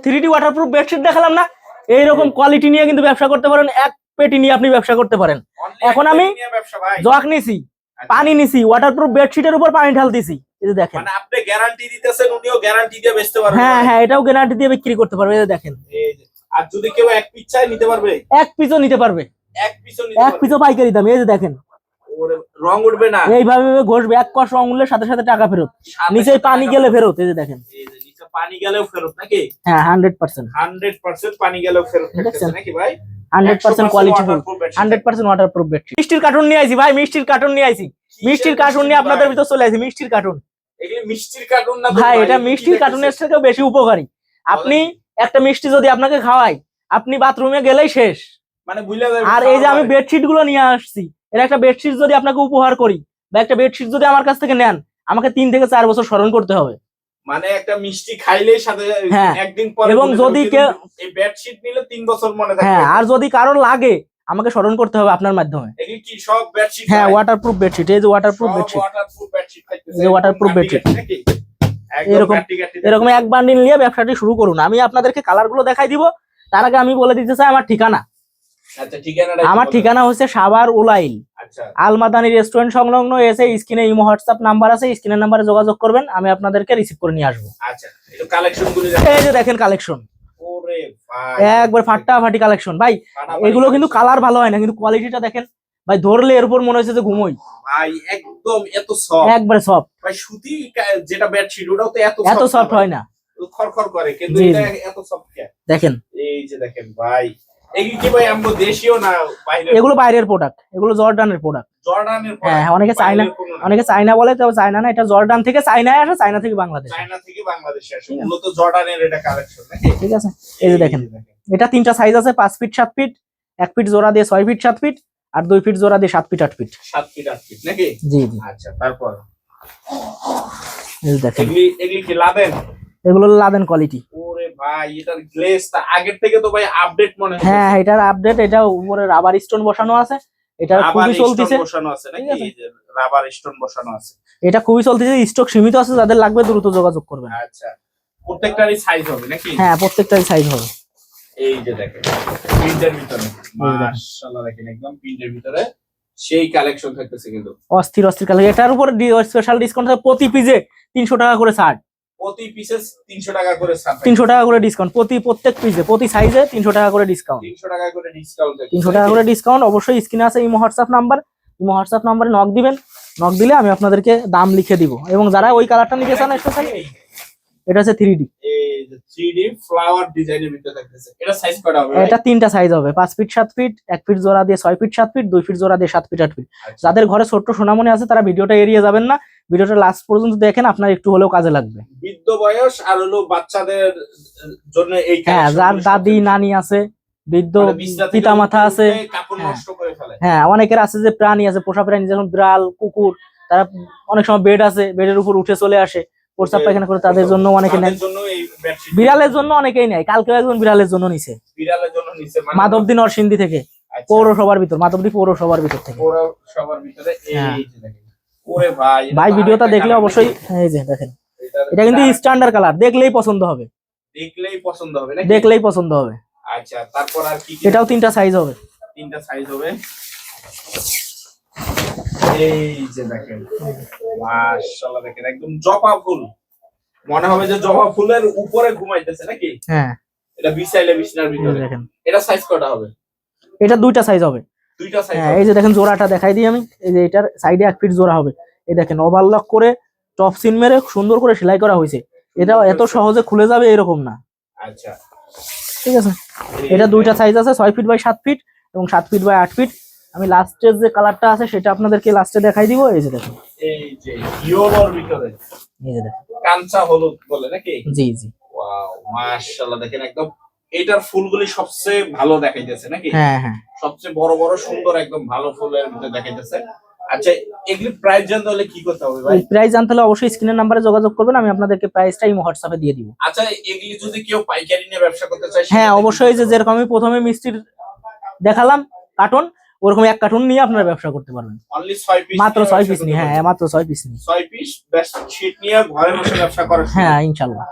3D waterproof bedsheet দেখালাম না, এইরকম কোয়ালিটি নিয়ে কিন্তু ব্যবসা করতে পারেন, এক পেটি নিয়ে আপনি ব্যবসা করতে পারেন। এখন আমি জগ নিছি, পানি নিছি, ওয়াটারপ্রুফ বেডশিটের উপর পানি ঢালতেছি, এই যে দেখেন। মানে আপনি গ্যারান্টি দিতেছেন, উনিও গ্যারান্টি দিয়ে বেচতে পারবেন। হ্যাঁ হ্যাঁ, এটাও গ্যারান্টি দিয়ে বিক্রি করতে পারবে, এই যে দেখেন। আর যদি কেউ এক পিস চাই নিতে পারবে, এক পিসও নিতে পারবে, এক পিসও পাইকারি দাম, এই যে দেখেন। রং উঠবে না, এইভাবে ঘষবে, এক কষ রং উঠলে সাথে সাথে টাকা ফেরত, নিচে পানি গেলে ফেরত, এই যে দেখেন। নিচে পানি গেলেও ফেরত নাকি? হ্যাঁ 100% 100% পানি গেলেও ফেরত থাকতেছে নাকি ভাই? 100% কোয়ালিটি ফুল, 100% ওয়াটারপ্রুফ বেডশিট। মিষ্টির কার্টুন নিয়ে আইছি ভাই, মিষ্টির কার্টুন নিয়ে আইছি, মিষ্টির কার্টুন নিয়ে আপনাদের ভিতর চলে আইছি। মিষ্টির কার্টুন, এগুলো মিষ্টির কার্টুন না ভাই, এটা মিষ্টির কার্টুনের থেকেও বেশি উপকারী। আপনি একটা মিষ্টি যদি আপনাকে খাওয়াই, আপনি বাথরুমে গেলেই শেষ, মানে বুঝলা যাবে। আর এই যে আমি বেডশিট গুলো নিয়ে আসছি, এর একটা বেডশিট যদি আপনাকে উপহার করি বা একটা বেডশিট যদি আমার কাছ থেকে নেন, আমাকে 3 থেকে 4 বছর স্মরণ করতে হবে। মানে একটা মিষ্টি খাইলেই সাথে একদিন পরে, এবং যদি কেউ এই বেডশিট নিলে 3 বছর মনে থাকবে। হ্যাঁ, আর যদি কারোর লাগে আমাকে স্মরণ করতে হবে আপনার মাধ্যমে। এগুলো কি সব বেডশিট? হ্যাঁ, ওয়াটারপ্রুফ বেডশিট, এই যে ওয়াটারপ্রুফ বেডশিট, ওয়াটারপ্রুফ বেডশিট থাকতেছে, এই যে ওয়াটারপ্রুফ বেডশিট। এরকম এক বান্ডিল নিয়ে ব্যবসাটি শুরু করুন। আমি আপনাদেরকে কালার গুলো দেখাই দিব, তার আগে আমি বলে দিতে চাই আমার ঠিকানা। আচ্ছা, ঠিকানাটা? আমার ঠিকানা হচ্ছে সাভার উলাইল, আচ্ছা, আলমাদানি রেস্টুরেন্ট সংলগ্ন। এসে স্ক্রিনে ইমো হোয়াটসঅ্যাপ নাম্বার আছে, স্ক্রিনের নাম্বারে যোগাযোগ করবেন, আমি আপনাদেরকে রিসিভ করে নিয়ে আসবো। আচ্ছা, এই কালেকশন গুলো এই যে দেখেন কালেকশন, ওরে ভাই একবার ফাটাফাটি কালেকশন ভাই। এগুলো কিন্তু কালার ভালো হয় না, কিন্তু কোয়ালিটিটা দেখেন ভাই, ধরলে এর উপর মনে হচ্ছে যে ঘুমোই ভাই। একদম এত সফট, একবারে সফট ভাই। সুতি যেটা বেডশিট ওটাও তো এত সফট হয় না, খরখর করে, কিন্তু এটা এত সফট কে দেখেন। এই যে দেখেন ভাই, এগুলো কি ভাই আমগো দেশীয় না বাইরের? এগুলো বাইরের প্রোডাক্ট, এগুলো জর্ডানের প্রোডাক্ট। জর্ডানের প্রোডাক্ট? হ্যাঁ, অনেকে চায়না বলে, তবে চায়না না, এটা জর্ডান থেকে চায়নায় আসে, চায়না থেকে বাংলাদেশ, চায়না থেকে বাংলাদেশে আসে। মূলত জর্ডানের এটা কালেকশন নাকি? ঠিক আছে, এই যে দেখেন। এটা 3টা সাইজ আছে, 5 ফিট 7 ফিট, 1 ফিট জোড়া দিয়ে 6 ফিট 7 ফিট, আর 2 ফিট জোড়া দিয়ে 7 ফিট 8 ফিট। 7 ফিট 8 ফিট নাকি? জি জি। আচ্ছা, তারপর এই দেখেন, এগুলি কি লাদেন? এগুলো লাদেন কোয়ালিটি। ওরে ভাই, এটার গ্লেজটা আগের থেকে তো ভাই আপডেট মনে হয়। হ্যাঁ, এটার আপডেট, এটা উপরে রাবার স্টোন বসানো আছে, এটা খুবই চলতেছে। বসানো আছে নাকি? এই যে রাবার স্টোন বসানো আছে, এটা খুবই চলতেছে, স্টক সীমিত আছে, যাদের লাগবে দ্রুত যোগাযোগ করবেন। আচ্ছা, প্রত্যেকটারই সাইজ হবে নাকি? হ্যাঁ, প্রত্যেকটারই সাইজ হবে। এই যে দেখেন প্রিন্টের ভিতরে, মাশাআল্লাহ, দেখেন একদম প্রিন্টের ভিতরে সেই কালেকশন থাকতেছে কিন্তু অস্থির অস্থির কালেকশন। এটার উপরে স্পেশাল ডিসকাউন্ট আছে, প্রতি পিসে 300 টাকা করে ছাড়, প্রতি পিসে 300 টাকা করে ছাড়, 300 টাকা করে ডিসকাউন্ট, প্রত্যেক পিসে, প্রতি সাইজে 300 টাকা করে ডিসকাউন্ট, 300 টাকা করে ডিসকাউন্ট, 300 টাকা করে ডিসকাউন্ট। অবশ্যই স্ক্রিনে আছে imo WhatsApp number, imo WhatsApp নাম্বারে নক দিবেন, নক দিলে আমি আপনাদেরকে দাম লিখে দিব। এবং যারা ওই কালারটা নিতে চান স্পেশালি, এটা হচ্ছে 3D, এই যে 3D ফ্লাওয়ার ডিজাইনের ভিতরে থাকতেছে। এটা সাইজ কত হবে? এটা 3টা সাইজ হবে, 5 ফিট 7 ফিট, 1 ফিট জোড়া দিয়ে 6 ফিট 7 ফিট, 2 ফিট জোড়া দিয়ে 7 ফিট 8 ফিট। যাদের ঘরে ছোট্ট সোনামণি আছে তারা ভিডিওটা এড়িয়ে যাবেন না, ভিডিওটা লাস্ট পর্যন্ত দেখেন, আপনার একটু হলেও কাজে লাগবে। বৃদ্ধ বয়স আর হলো বাচ্চাদের জন্য এই হ্যাঁ, যার দাদি নানি আছে, বৃদ্ধ পিতা মাতা আছে, কাপড় নষ্ট করে ফেলে। হ্যাঁ, অনেকের আছে যে প্রাণী আছে, পোষা প্রাণী, যেমন বিড়াল কুকুর, তারা অনেক সময় বেড আছে, বেডের উপর উঠে চলে আসে প্রস্রাব পায়খানা করে, তাদের জন্য অনেকে নেয়। বিড়ালের জন্য অনেকেই নেয়, কালকেও একজন বিড়ালের জন্য নিছে, বিড়ালের জন্য নিছে, মাধবদী নরসিংদী থেকে, পৌরসভার ভিতর, মাধবদী পৌরসভার ভিতর থেকে। পৌরসভার ভিতরে এই যে দেখেন। ওরে ভাই, ভাই ভিডিওটা দেখলে অবশ্যই, এই যে দেখেন, এটা কিন্তু স্ট্যান্ডার্ড কালার, দেখলেই পছন্দ হবে, দেখলেই পছন্দ হবে নাকি? দেখলেই পছন্দ হবে। আচ্ছা, তারপর আর কি? এটাও 3টা সাইজ হবে, 3টা সাইজ হবে। এই যে দেখেন, মাশাআল্লাহ, দেখেন একদম জবা ফুল, মনে হবে যে জবা ফুলের উপরে ঘুমাইতেছে নাকি? হ্যাঁ, এটা বিছাইলে বিছনার ভিতরে দেখেন। এটা সাইজ কত হবে? এটা 2টা সাইজ হবে, 2টা সাইজ। হ্যাঁ, এই যে দেখেন জোড়াটা দেখাই দিই আমি, এই যে এটার সাইডে 1 ফিট জোড়া হবে, এই দেখেন ওভারলক করে টপ সিন মেরে সুন্দর করে সেলাই করা হয়েছে। এটা এত সহজে খুলে যাবে এরকম না। আচ্ছা, ঠিক আছে, এটা 2টা সাইজ আছে, 6 ফিট বাই 7 ফিট এবং 7 ফিট বাই 8 ফিট। আমি লাস্টের যে কালারটা আছে সেটা আপনাদেরকে লাস্টে দেখাই দিব। এই যে দেখুন, এই যে ইয়োলোর ভিতরে, এই যে দেখুন, কাঁচা হলুদ বলে নাকি? জি জি। ওয়াও, মাশাআল্লাহ, দেখেন একদম এটার ফুলগুলি সবচেয়ে ভালো দেখাইতেছে নাকি? হ্যাঁ হ্যাঁ, সবচেয়ে বড় বড় সুন্দর একদম ভালো ফুলের ভিতরে দেখাইতেছে। আচ্ছা, এগুলি প্রাইস জানতে হলে কি করতে হবে ভাই? প্রাইস জানতে হলে অবশ্যই স্ক্রিনের নাম্বারে যোগাযোগ করবেন, আমি আপনাদেরকে প্রাইসটা ইমো হোয়াটসঅ্যাপে দিয়ে দিব। আচ্ছা, এগুলি যদি কেউ পাইকারি নিয়ে ব্যবসা করতে চায়? হ্যাঁ, অবশ্যই, যে যেরকম আমি প্রথমে মিষ্টির দেখালাম কার্টন, ওরকম এক কার্টন নিয়ে আপনারা ব্যবসা করতে পারবেন। অনলি 6 পিস, মাত্র 6 পিস নিয়ে, হ্যাঁ মাত্র 6 পিস নিয়ে, 6 পিস বেস্ট শীট নিয়ে ঘরে বসে ব্যবসা করেন। হ্যাঁ ইনশাআল্লাহ।